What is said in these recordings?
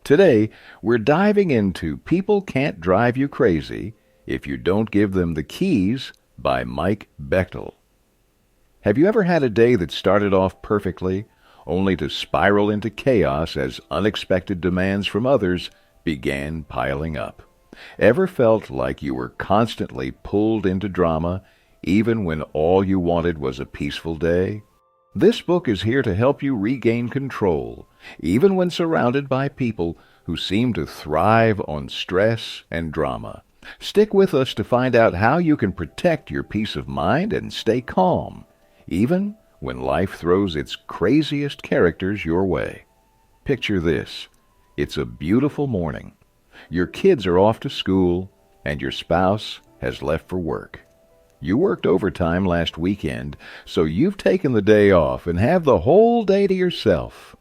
Today, we're diving into People Can't Drive You Crazy If You Don't Give Them the Keys by Mike Bechtle. Have you ever had a day that started off perfectly, only to spiral into chaos as unexpected demands from others began piling up? Ever felt like you were constantly pulled into drama, even when all you wanted was a peaceful day? This book is here to help you regain control, even when surrounded by people who seem to thrive on stress and drama. Stick with us to find out how you can protect your peace of mind and stay calm, even when life throws its craziest characters your way. Picture this. It's a beautiful morning. Your kids are off to school, and your spouse has left for work. You worked overtime last weekend, so you've taken the day off and have the whole day to yourself.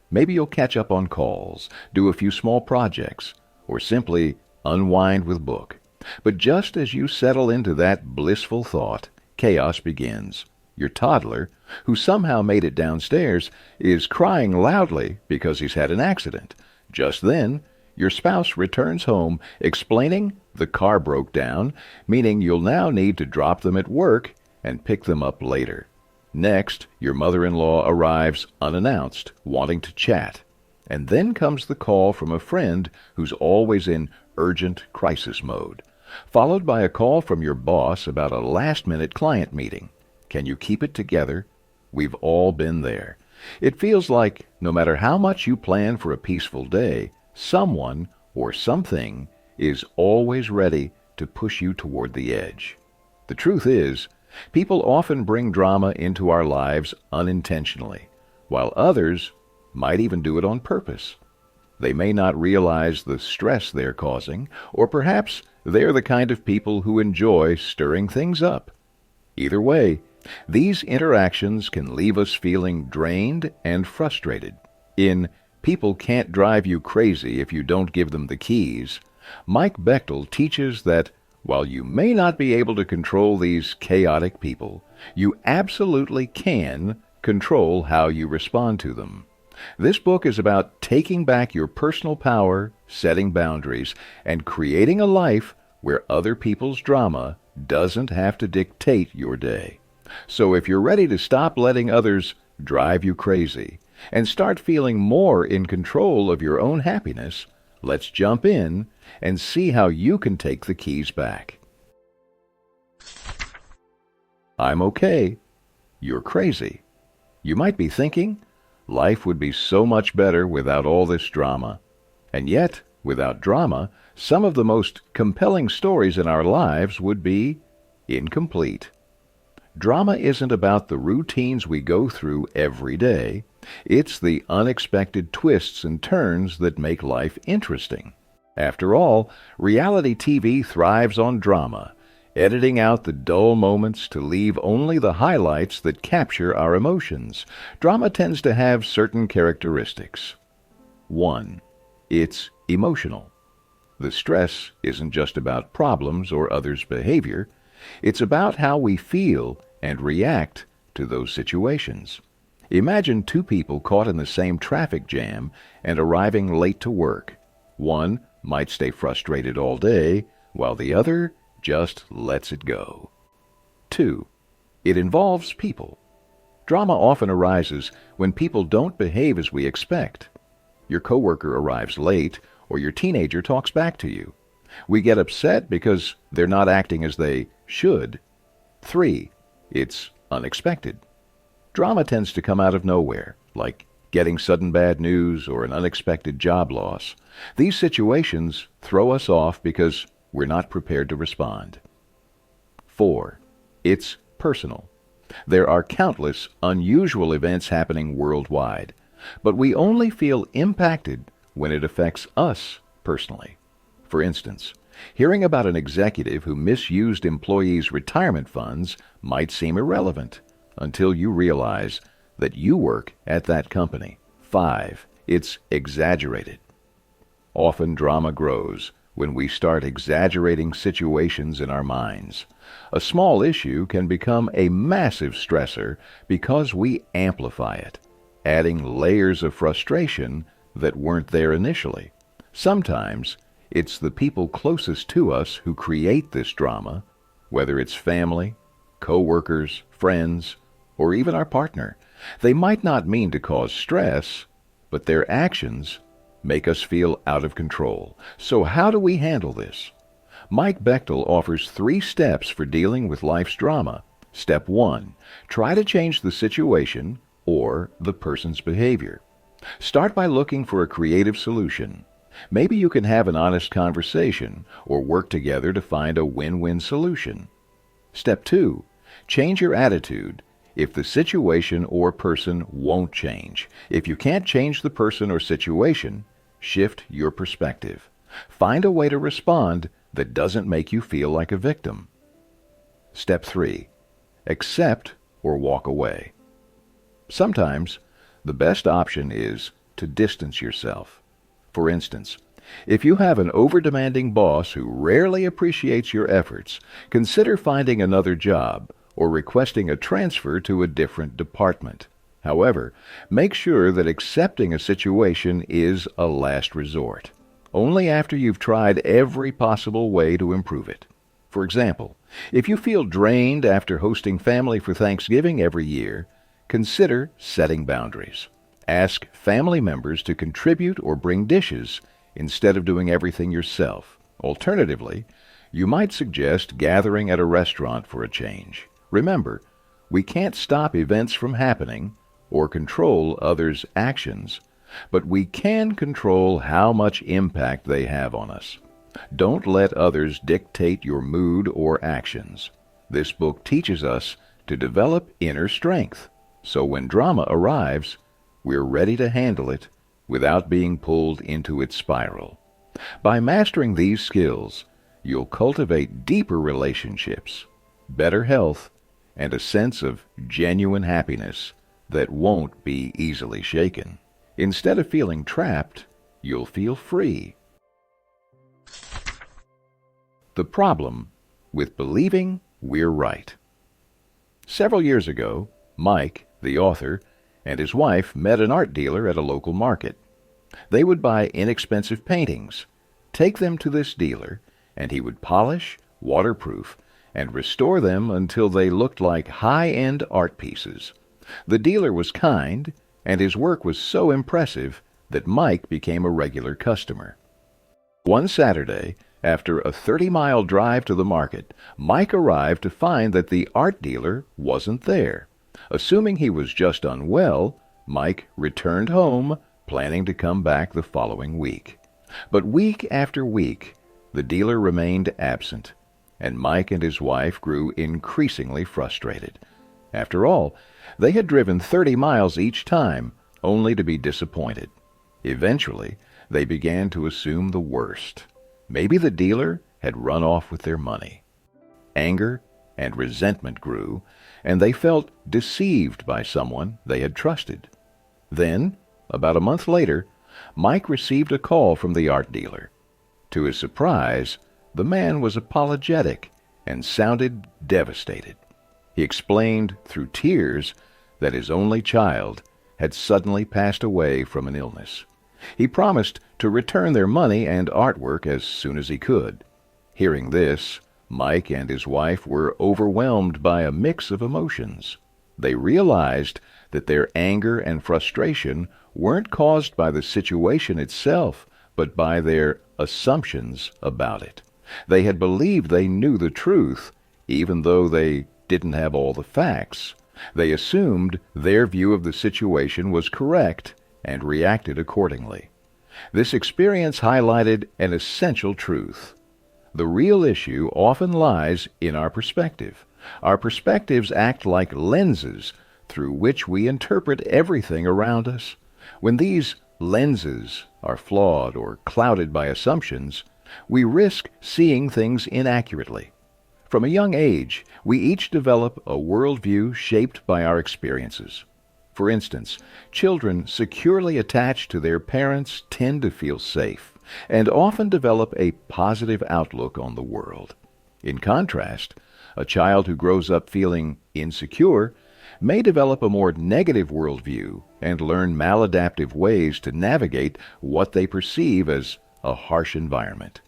Maybe you'll catch up on calls, do a few small projects, or simply unwind with a book. But just as you settle into that blissful thought, chaos begins. Your toddler, who somehow made it downstairs, is crying loudly because he's had an accident. Just then, your spouse returns home explaining the car broke down, meaning you'll now need to drop them at work and pick them up later. Next, your mother-in-law arrives unannounced, wanting to chat. And then comes the call from a friend who's always in urgent crisis mode, followed by a call from your boss about a last-minute client meeting. Can you keep it together? We've all been there. It feels like no matter how much you plan for a peaceful day, someone or something is always ready to push you toward the edge. The truth is, people often bring drama into our lives unintentionally, while others might even do it on purpose. They may not realize the stress they're causing, or perhaps they're the kind of people who enjoy stirring things up. Either way, these interactions can leave us feeling drained and frustrated. In People Can't Drive You Crazy If You Don't Give Them the Keys, Mike Bechtle teaches that while you may not be able to control these chaotic people, you absolutely can control how you respond to them. This book is about taking back your personal power, setting boundaries, and creating a life where other people's drama doesn't have to dictate your day. So if you're ready to stop letting others drive you crazy and start feeling more in control of your own happiness, let's jump in and see how you can take the keys back. I'm okay. You're crazy. You might be thinking, life would be so much better without all this drama. And yet, without drama, some of the most compelling stories in our lives would be incomplete. Drama isn't about the routines we go through every day. It's the unexpected twists and turns that make life interesting. After all, reality TV thrives on drama, editing out the dull moments to leave only the highlights that capture our emotions. Drama tends to have certain characteristics. 1. It's emotional. The stress isn't just about problems or others' behavior. It's about how we feel and react to those situations. Imagine two people caught in the same traffic jam and arriving late to work. One might stay frustrated all day, while the other just lets it go. 2. It involves people. Drama often arises when people don't behave as we expect. Your coworker arrives late, or your teenager talks back to you. We get upset because they're not acting as they should. 3. It's unexpected. Drama tends to come out of nowhere, like getting sudden bad news or an unexpected job loss. These situations throw us off because we're not prepared to respond. 4. It's personal. There are countless unusual events happening worldwide, but we only feel impacted when it affects us personally. For instance, hearing about an executive who misused employees' retirement funds might seem irrelevant until you realize that you work at that company. 5. It's exaggerated. Often drama grows when we start exaggerating situations in our minds. A small issue can become a massive stressor because we amplify it, adding layers of frustration that weren't there initially. Sometimes it's the people closest to us who create this drama, whether it's family, co-workers, friends, or even our partner. They might not mean to cause stress, but their actions make us feel out of control. So how do we handle this? Mike Bechtle offers 3 steps for dealing with life's drama. Step 1. Try to change the situation or the person's behavior. Start by looking for a creative solution. Maybe you can have an honest conversation or work together to find a win-win solution. Step 2. Change your attitude if the situation or person won't change. If you can't change the person or situation, shift your perspective. Find a way to respond that doesn't make you feel like a victim. Step 3. Accept or walk away. Sometimes the best option is to distance yourself. For instance, if you have an over-demanding boss who rarely appreciates your efforts, consider finding another job or requesting a transfer to a different department. However, make sure that accepting a situation is a last resort, only after you've tried every possible way to improve it. For example, if you feel drained after hosting family for Thanksgiving every year, consider setting boundaries. Ask family members to contribute or bring dishes instead of doing everything yourself. Alternatively, you might suggest gathering at a restaurant for a change. Remember, we can't stop events from happening or control others' actions, but we can control how much impact they have on us. Don't let others dictate your mood or actions. This book teaches us to develop inner strength, so when drama arrives, we're ready to handle it without being pulled into its spiral. By mastering these skills, you'll cultivate deeper relationships, better health, and a sense of genuine happiness that won't be easily shaken. Instead of feeling trapped, you'll feel free. The problem with believing we're right. Several years ago, Mike, the author, and his wife met an art dealer at a local market. They would buy inexpensive paintings, take them to this dealer, and he would polish, waterproof, and restore them until they looked like high-end art pieces. The dealer was kind, and his work was so impressive that Mike became a regular customer. One Saturday, after a 30-mile drive to the market, Mike arrived to find that the art dealer wasn't there. Assuming he was just unwell, Mike returned home, planning to come back the following week. But week after week, the dealer remained absent, and Mike and his wife grew increasingly frustrated. After all, they had driven 30 miles each time, only to be disappointed. Eventually, they began to assume the worst. Maybe the dealer had run off with their money. Anger and resentment grew, and they felt deceived by someone they had trusted. Then, about a month later, Mike received a call from the art dealer. To his surprise, the man was apologetic and sounded devastated. He explained through tears that his only child had suddenly passed away from an illness. He promised to return their money and artwork as soon as he could. Hearing this, Mike and his wife were overwhelmed by a mix of emotions. They realized that their anger and frustration weren't caused by the situation itself, but by their assumptions about it. They had believed they knew the truth, even though they didn't have all the facts. They assumed their view of the situation was correct and reacted accordingly. This experience highlighted an essential truth. The real issue often lies in our perspective. Our perspectives act like lenses through which we interpret everything around us. When these lenses are flawed or clouded by assumptions, we risk seeing things inaccurately. From a young age, we each develop a worldview shaped by our experiences. For instance, children securely attached to their parents tend to feel safe and often develop a positive outlook on the world. In contrast, a child who grows up feeling insecure may develop a more negative worldview and learn maladaptive ways to navigate what they perceive as a harsh environment.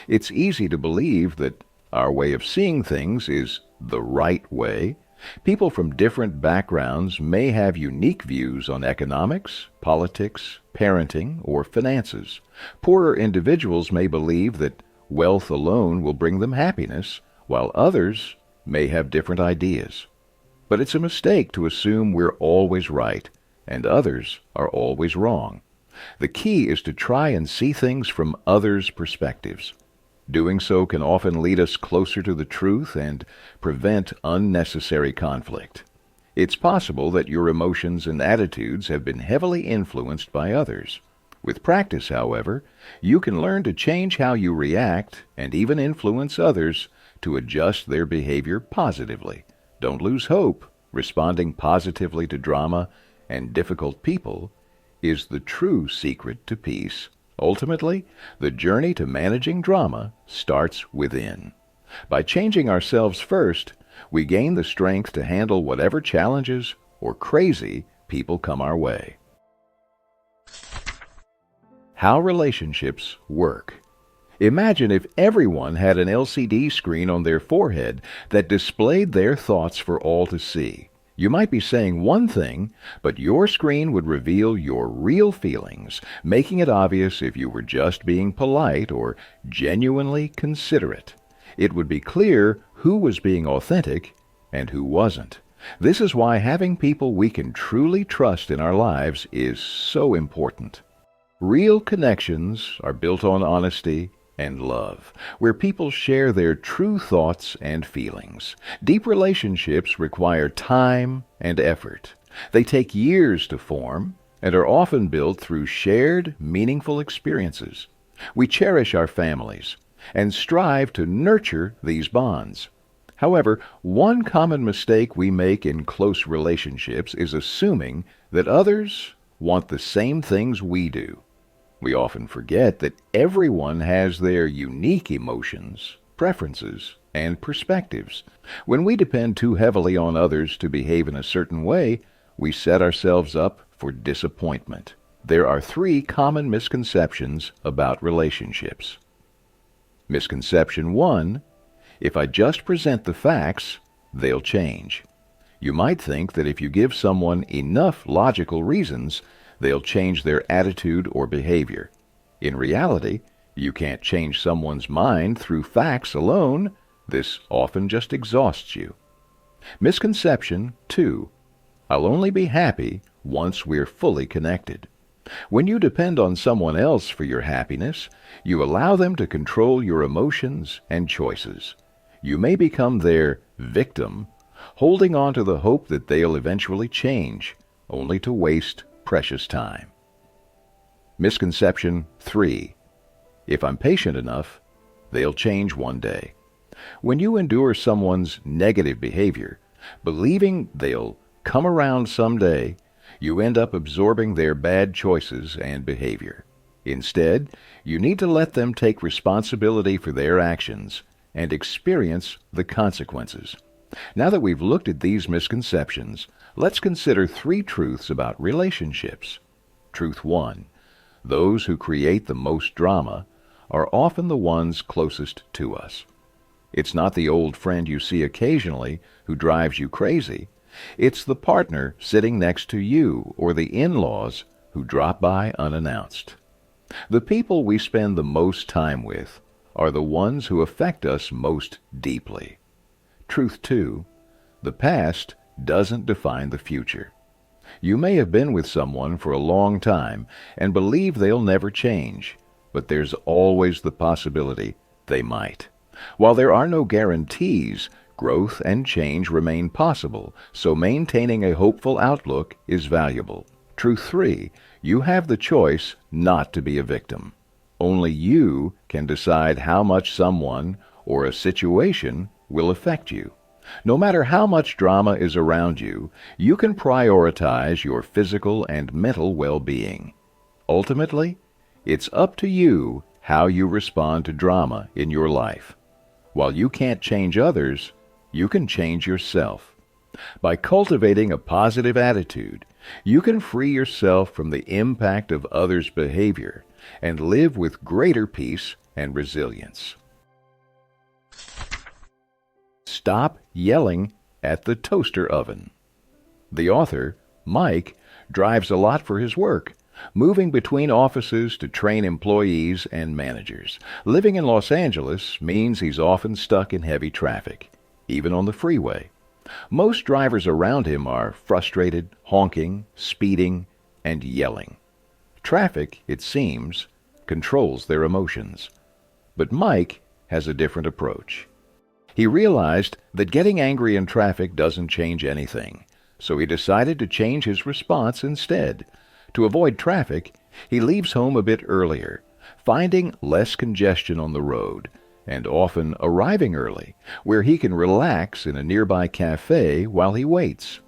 It's easy to believe that our way of seeing things is the right way. People from different backgrounds may have unique views on economics, politics, parenting, or finances. Poorer individuals may believe that wealth alone will bring them happiness, while others may have different ideas. But it's a mistake to assume we're always right and others are always wrong. The key is to try and see things from others' perspectives. Doing so can often lead us closer to the truth and prevent unnecessary conflict. It's possible that your emotions and attitudes have been heavily influenced by others. With practice, however, you can learn to change how you react and even influence others to adjust their behavior positively. Don't lose hope. Responding positively to drama and difficult people is the true secret to peace. Ultimately, the journey to managing drama starts within. By changing ourselves first, we gain the strength to handle whatever challenges or crazy people come our way. How relationships work. Imagine if everyone had an LCD screen on their forehead that displayed their thoughts for all to see. You might be saying one thing, but your screen would reveal your real feelings, making it obvious if you were just being polite or genuinely considerate. It would be clear who was being authentic and who wasn't. This is why having people we can truly trust in our lives is so important. Real connections are built on honesty and love, where people share their true thoughts and feelings. Deep relationships require time and effort. They take years to form and are often built through shared, meaningful experiences. We cherish our families and strive to nurture these bonds. However, one common mistake we make in close relationships is assuming that others want the same things we do. We often forget that everyone has their unique emotions, preferences, and perspectives. When we depend too heavily on others to behave in a certain way, we set ourselves up for disappointment. There are 3 common misconceptions about relationships. Misconception 1: if I just present the facts, they'll change. You might think that if you give someone enough logical reasons, they'll change their attitude or behavior. In reality, you can't change someone's mind through facts alone. This often just exhausts you. Misconception 2: I'll only be happy once we're fully connected. When you depend on someone else for your happiness, you allow them to control your emotions and choices. You may become their victim, holding on to the hope that they'll eventually change, only to waste precious time. Misconception 3: if I'm patient enough, they'll change one day. When you endure someone's negative behavior, believing they'll come around someday, you end up absorbing their bad choices and behavior. Instead, you need to let them take responsibility for their actions and experience the consequences. Now that we've looked at these misconceptions, let's consider 3 truths about relationships. Truth 1: those who create the most drama are often the ones closest to us. It's not the old friend you see occasionally who drives you crazy. It's the partner sitting next to you or the in-laws who drop by unannounced. The people we spend the most time with are the ones who affect us most deeply. Truth 2: the past doesn't define the future. You may have been with someone for a long time and believe they'll never change, but there's always the possibility they might. While there are no guarantees, growth and change remain possible, so maintaining a hopeful outlook is valuable. Truth 3: you have the choice not to be a victim. Only you can decide how much someone or a situation will affect you. No matter how much drama is around you, you can prioritize your physical and mental well-being. Ultimately, it's up to you how you respond to drama in your life. While you can't change others, you can change yourself. By cultivating a positive attitude, you can free yourself from the impact of others' behavior and live with greater peace and resilience. Stop yelling at the toaster oven. The author, Mike, drives a lot for his work, moving between offices to train employees and managers. Living in Los Angeles means he's often stuck in heavy traffic, even on the freeway. Most drivers around him are frustrated, honking, speeding, and yelling. Traffic, it seems, controls their emotions. But Mike has a different approach. He realized that getting angry in traffic doesn't change anything, so he decided to change his response instead. To avoid traffic, he leaves home a bit earlier, finding less congestion on the road, and often arriving early, where he can relax in a nearby cafe while he waits.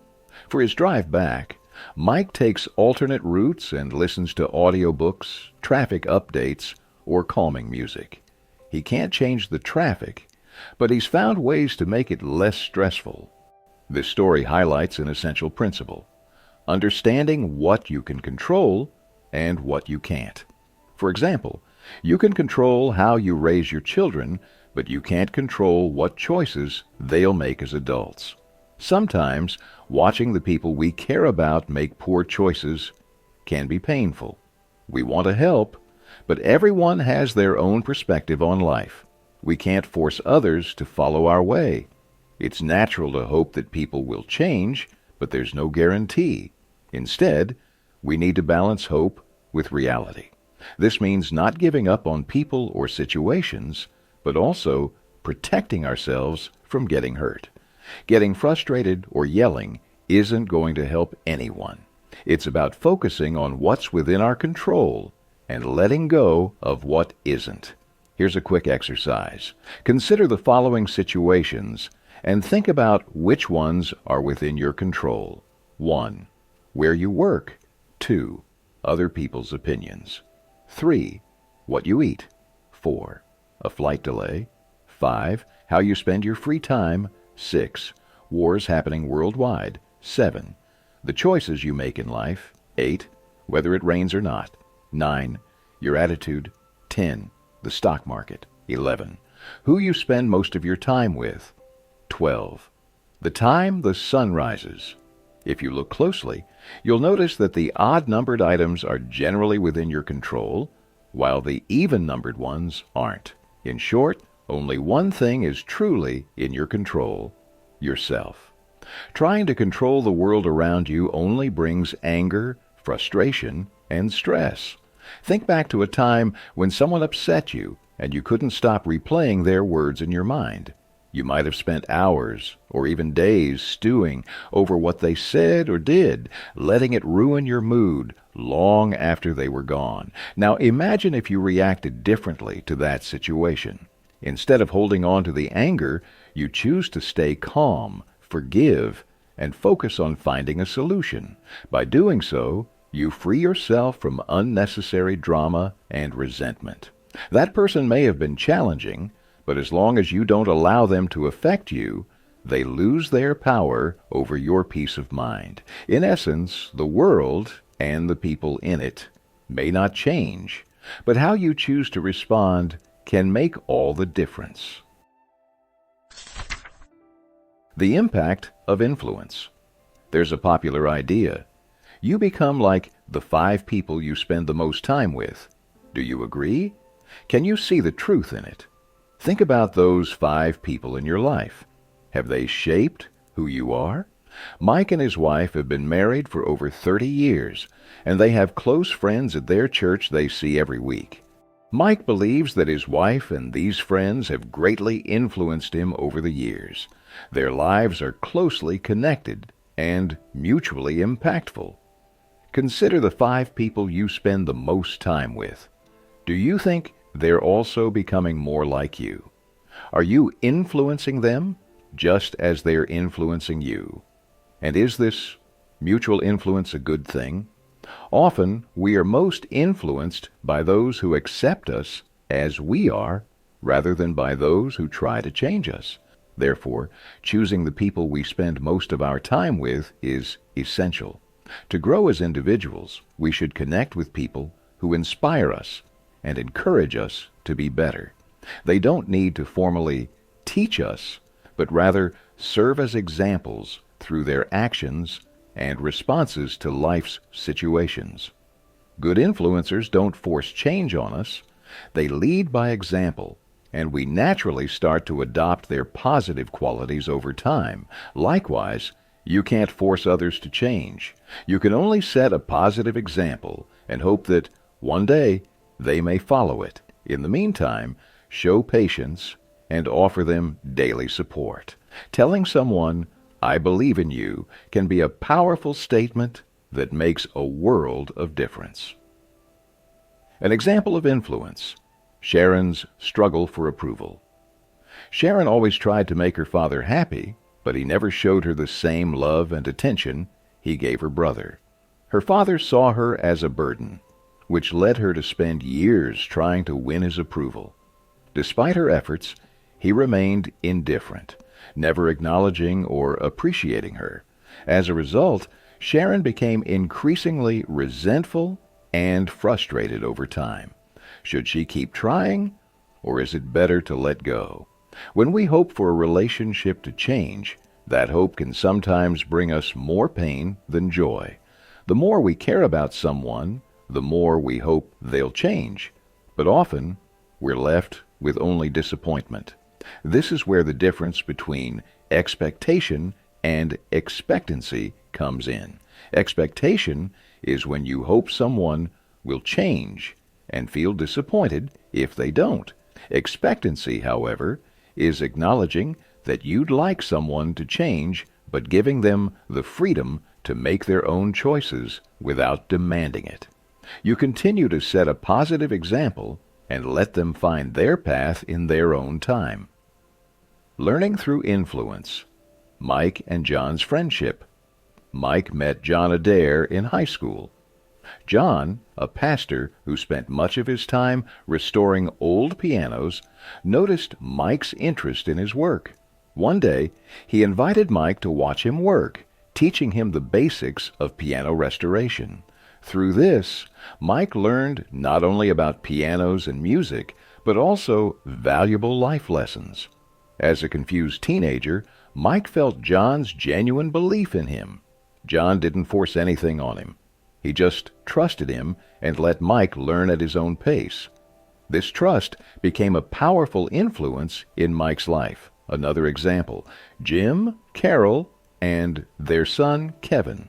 For his drive back, Mike takes alternate routes and listens to audiobooks, traffic updates, or calming music. He can't change the traffic, but he's found ways to make it less stressful. This story highlights an essential principle: understanding what you can control and what you can't. For example, you can control how you raise your children, but you can't control what choices they'll make as adults. Sometimes, watching the people we care about make poor choices can be painful. We want to help, but everyone has their own perspective on life. We can't force others to follow our way. It's natural to hope that people will change, but there's no guarantee. Instead, we need to balance hope with reality. This means not giving up on people or situations, but also protecting ourselves from getting hurt. Getting frustrated or yelling isn't going to help anyone. It's about focusing on what's within our control and letting go of what isn't. Here's a quick exercise. Consider the following situations and think about which ones are within your control. 1. Where you work. 2. Other people's opinions. 3. What you eat. 4. A flight delay. 5. How you spend your free time. 6. Wars happening worldwide. 7. The choices you make in life. 8. Whether it rains or not. 9. Your attitude. 10. The stock market. 11. Who you spend most of your time with. 12. The time the sun rises. If you look closely, you'll notice that the odd-numbered items are generally within your control, while the even-numbered ones aren't. In short, only one thing is truly in your control: yourself. Trying to control the world around you only brings anger, frustration, and stress. Think back to a time when someone upset you and you couldn't stop replaying their words in your mind. You might have spent hours or even days stewing over what they said or did, letting it ruin your mood long after they were gone. Now imagine if you reacted differently to that situation. Instead of holding on to the anger, you choose to stay calm, forgive, and focus on finding a solution. By doing so, you free yourself from unnecessary drama and resentment. That person may have been challenging, but as long as you don't allow them to affect you, they lose their power over your peace of mind. In essence, the world and the people in it may not change, but how you choose to respond can make all the difference. The impact of influence. There's a popular idea. You become like the 5 people you spend the most time with. Do you agree? Can you see the truth in it? Think about those 5 people in your life. Have they shaped who you are? Mike and his wife have been married for over 30 years, and they have close friends at their church they see every week. Mike believes that his wife and these friends have greatly influenced him over the years. Their lives are closely connected and mutually impactful. Consider the 5 people you spend the most time with. Do you think they're also becoming more like you? Are you influencing them just as they're influencing you? And is this mutual influence a good thing? Often, we are most influenced by those who accept us as we are, rather than by those who try to change us. Therefore, choosing the people we spend most of our time with is essential. To grow as individuals, we should connect with people who inspire us and encourage us to be better. They don't need to formally teach us, but rather serve as examples through their actions and responses to life's situations. Good influencers don't force change on us. They lead by example, and we naturally start to adopt their positive qualities over time. Likewise, you can't force others to change. You can only set a positive example and hope that one day they may follow it. In the meantime, show patience and offer them daily support. Telling someone, "I believe in you," can be a powerful statement that makes a world of difference. An example of influence: Sharon's struggle for approval. Sharon always tried to make her father happy, but he never showed her the same love and attention he gave her brother. Her father saw her as a burden, which led her to spend years trying to win his approval. Despite her efforts, he remained indifferent, never acknowledging or appreciating her. As a result, Sharon became increasingly resentful and frustrated over time. Should she keep trying, or is it better to let go? When we hope for a relationship to change, that hope can sometimes bring us more pain than joy. The more we care about someone, the more we hope they'll change. But often, we're left with only disappointment. This is where the difference between expectation and expectancy comes in. Expectation is when you hope someone will change and feel disappointed if they don't. Expectancy, however, is acknowledging that you'd like someone to change, but giving them the freedom to make their own choices without demanding it. You continue to set a positive example and let them find their path in their own time. Learning through influence. Mike and John's friendship. Mike met John Adair in high school. John, a pastor who spent much of his time restoring old pianos, noticed Mike's interest in his work. One day, he invited Mike to watch him work, teaching him the basics of piano restoration. Through this, Mike learned not only about pianos and music, but also valuable life lessons. As a confused teenager, Mike felt John's genuine belief in him. John didn't force anything on him. He just trusted him and let Mike learn at his own pace. This trust became a powerful influence in Mike's life. Another example: Jim, Carol, and their son, Kevin.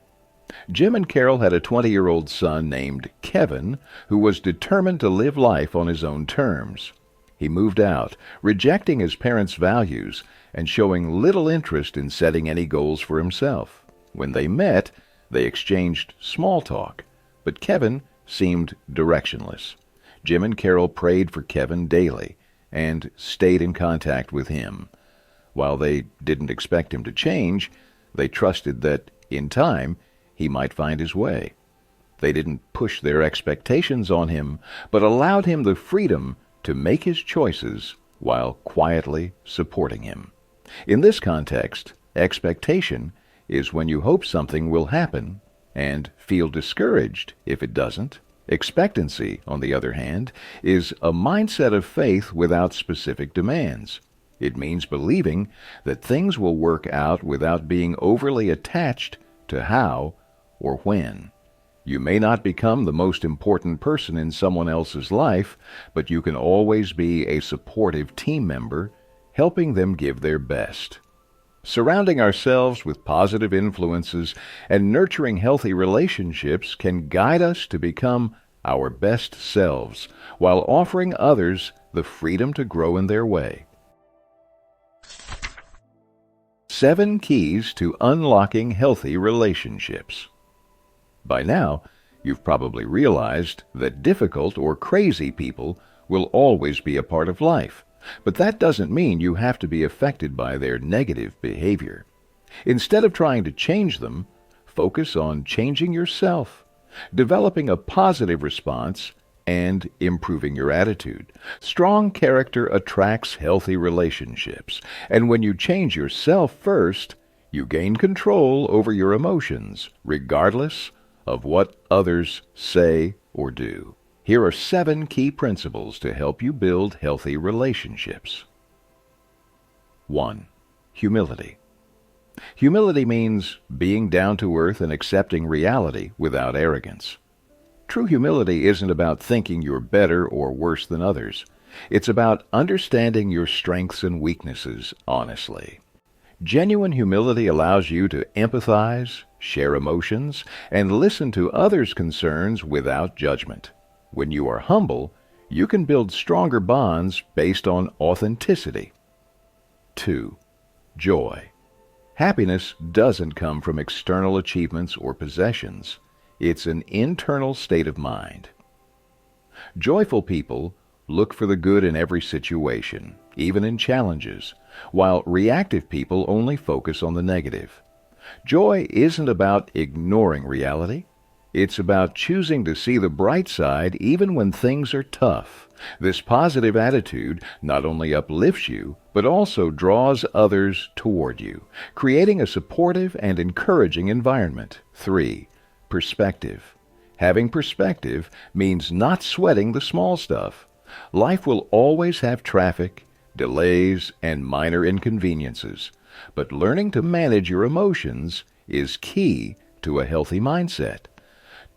Jim and Carol had a 20-year-old son named Kevin who was determined to live life on his own terms. He moved out, rejecting his parents' values and showing little interest in setting any goals for himself. When they met, they exchanged small talk, but Kevin seemed directionless. Jim and Carol prayed for Kevin daily and stayed in contact with him. While they didn't expect him to change, they trusted that, in time, he might find his way. They didn't push their expectations on him, but allowed him the freedom to make his choices while quietly supporting him. In this context, expectation is when you hope something will happen and feel discouraged if it doesn't. Expectancy, on the other hand, is a mindset of faith without specific demands. It means believing that things will work out without being overly attached to how or when. You may not become the most important person in someone else's life, but you can always be a supportive team member, helping them give their best. Surrounding ourselves with positive influences and nurturing healthy relationships can guide us to become our best selves, while offering others the freedom to grow in their way. 7 keys to unlocking healthy relationships. By now, you've probably realized that difficult or crazy people will always be a part of life, but that doesn't mean you have to be affected by their negative behavior. Instead of trying to change them, focus on changing yourself, developing a positive response, and improving your attitude. Strong character attracts healthy relationships, and when you change yourself first, you gain control over your emotions, regardless of what others say or do. Here are 7 key principles to help you build healthy relationships. 1. Humility. Humility means being down to earth and accepting reality without arrogance. True humility isn't about thinking you're better or worse than others. It's about understanding your strengths and weaknesses honestly. Genuine humility allows you to empathize, share emotions, and listen to others' concerns without judgment. When you are humble, you can build stronger bonds based on authenticity. 2. Joy. Happiness doesn't come from external achievements or possessions. It's an internal state of mind. Joyful people look for the good in every situation, even in challenges, while reactive people only focus on the negative. Joy isn't about ignoring reality. It's about choosing to see the bright side even when things are tough. This positive attitude not only uplifts you, but also draws others toward you, creating a supportive and encouraging environment. 3. Perspective. Having perspective means not sweating the small stuff. Life will always have traffic, delays, and minor inconveniences, but learning to manage your emotions is key to a healthy mindset.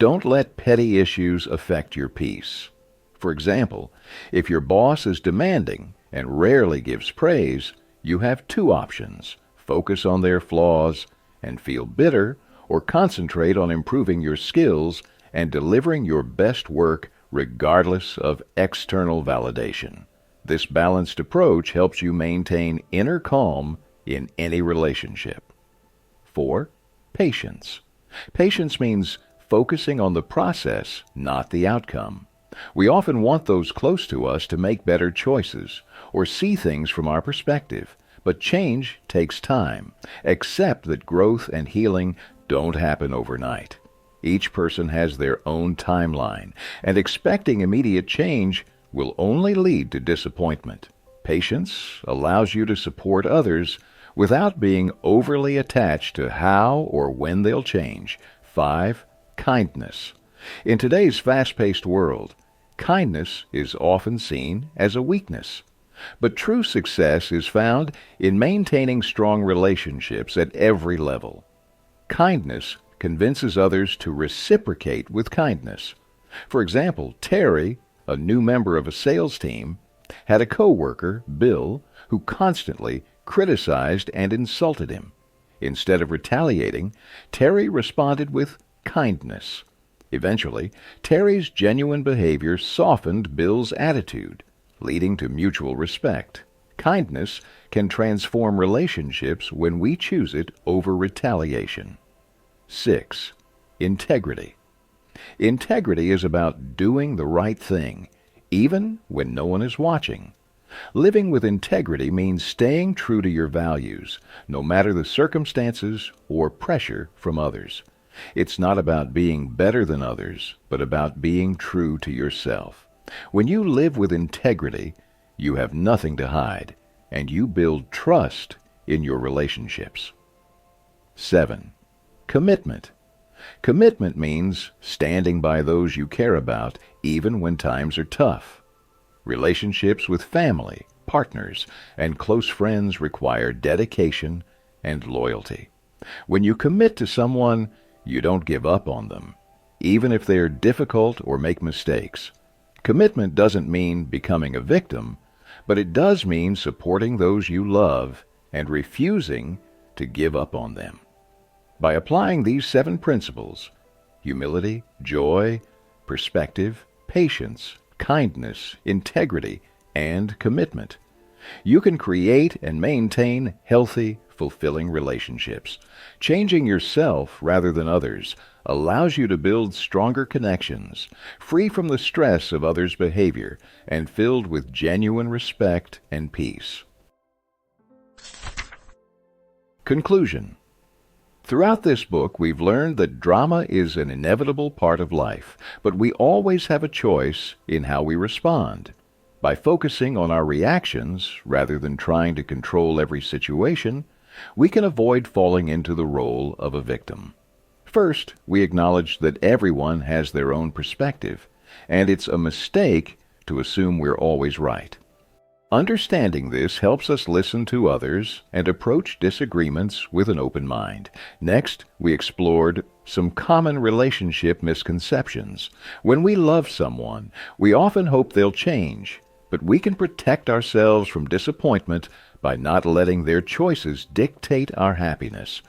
Don't let petty issues affect your peace. For example, if your boss is demanding and rarely gives praise, you have 2 options: focus on their flaws and feel bitter, or concentrate on improving your skills and delivering your best work regardless of external validation. This balanced approach helps you maintain inner calm in any relationship. 4. Patience. Patience means focusing on the process, not the outcome. We often want those close to us to make better choices or see things from our perspective, but change takes time. Accept that growth and healing don't happen overnight. Each person has their own timeline, and expecting immediate change will only lead to disappointment. Patience allows you to support others without being overly attached to how or when they'll change. 5. Kindness. In today's fast-paced world, kindness is often seen as a weakness. But true success is found in maintaining strong relationships at every level. Kindness convinces others to reciprocate with kindness. For example, Terry, a new member of a sales team, had a coworker, Bill, who constantly criticized and insulted him. Instead of retaliating, Terry responded with kindness. Eventually, Terry's genuine behavior softened Bill's attitude, leading to mutual respect. Kindness can transform relationships when we choose it over retaliation. 6. Integrity. Integrity is about doing the right thing, even when no one is watching. Living with integrity means staying true to your values, no matter the circumstances or pressure from others. It's not about being better than others, but about being true to yourself. When you live with integrity, you have nothing to hide, and you build trust in your relationships. 7. Commitment. Commitment means standing by those you care about, even when times are tough. Relationships with family, partners, and close friends require dedication and loyalty. When you commit to someone, you don't give up on them, even if they are difficult or make mistakes. Commitment doesn't mean becoming a victim, but it does mean supporting those you love and refusing to give up on them. By applying these 7 principles, humility, joy, perspective, patience, kindness, integrity, and commitment, you can create and maintain healthy, fulfilling relationships. Changing yourself rather than others allows you to build stronger connections, free from the stress of others' behavior and filled with genuine respect and peace. Conclusion. Throughout this book, we've learned that drama is an inevitable part of life, but we always have a choice in how we respond. By focusing on our reactions rather than trying to control every situation, we can avoid falling into the role of a victim. First, we acknowledge that everyone has their own perspective, and it's a mistake to assume we're always right. Understanding this helps us listen to others and approach disagreements with an open mind. Next, we explored some common relationship misconceptions. When we love someone, we often hope they'll change, but we can protect ourselves from disappointment by not letting their choices dictate our happiness.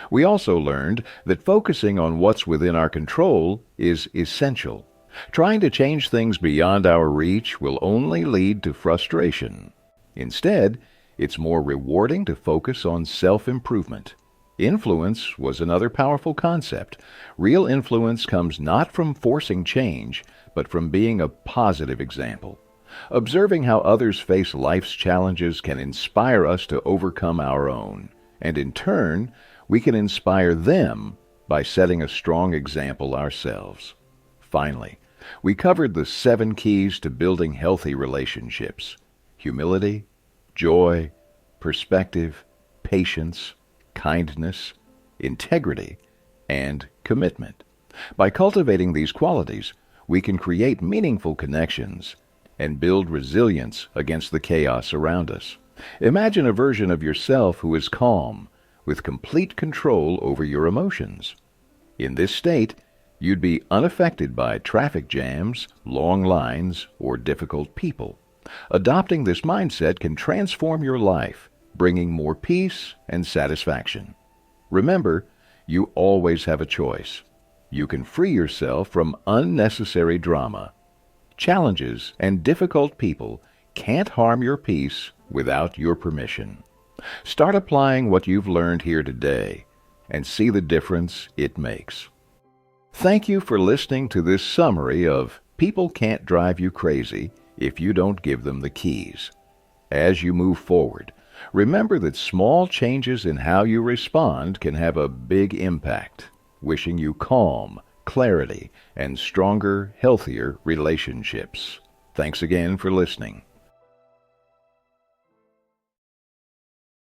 We also learned that focusing on what's within our control is essential. Trying to change things beyond our reach will only lead to frustration. Instead, it's more rewarding to focus on self-improvement. Influence was another powerful concept. Real influence comes not from forcing change, but from being a positive example. Observing how others face life's challenges can inspire us to overcome our own, and in turn, we can inspire them by setting a strong example ourselves. Finally, we covered the 7 keys to building healthy relationships: humility, joy, perspective, patience, kindness, integrity, and commitment. By cultivating these qualities, we can create meaningful connections and build resilience against the chaos around us. Imagine a version of yourself who is calm, with complete control over your emotions. In this state, you'd be unaffected by traffic jams, long lines, or difficult people. Adopting this mindset can transform your life, bringing more peace and satisfaction. Remember, you always have a choice. You can free yourself from unnecessary drama. Challenges and difficult people can't harm your peace without your permission. Start applying what you've learned here today and see the difference it makes. Thank you for listening to this summary of People Can't Drive You Crazy If You Don't Give Them the Keys. As you move forward, remember that small changes in how you respond can have a big impact. Wishing you calm, clarity, and stronger, healthier relationships. Thanks again for listening.